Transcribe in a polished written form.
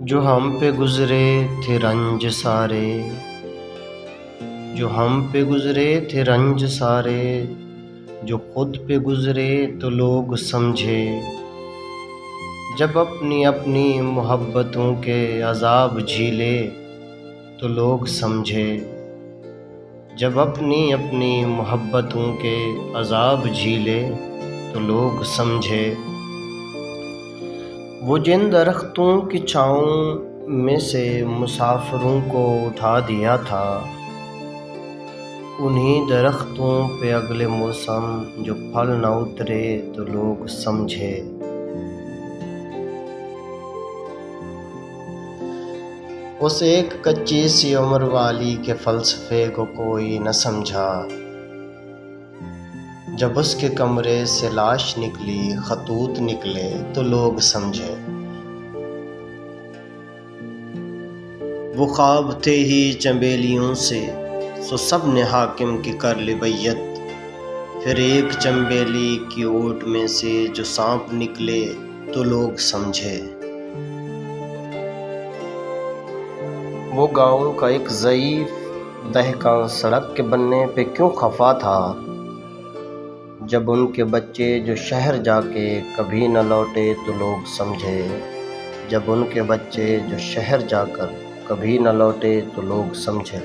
جو ہم پہ گزرے تھے رنج سارے، جو ہم پہ گزرے تھے رنج سارے، جو خود پہ گزرے تو لوگ سمجھے، جب اپنی اپنی محبتوں کے عذاب جھیلے تو لوگ سمجھے، جب اپنی اپنی محبتوں کے عذاب جھیلے تو لوگ سمجھے۔ وہ جن درختوں کی چھاؤں میں سے مسافروں کو اٹھا دیا تھا، انہی درختوں پہ اگلے موسم جو پھل نہ اترے تو لوگ سمجھے۔ اس ایک کچی سی عمر والی کے فلسفے کو کوئی نہ سمجھا، جب اس کے کمرے سے لاش نکلی، خطوط نکلے تو لوگ سمجھے۔ وہ خواب تھے ہی چنبیلیوں سے، سو سب نے حاکم کی کر لی بیعت، پھر ایک چنبیلی کی اوٹ میں سے جو سانپ نکلے تو لوگ سمجھے۔ وہ گاؤں کا ایک ضعیف دہقاں سڑک کے بننے پہ کیوں خفا تھا، جب ان کے بچے جو شہر جا کے کبھی نہ لوٹے تو لوگ سمجھے، جب ان کے بچے جو شہر جا کر کبھی نہ لوٹے تو لوگ سمجھے۔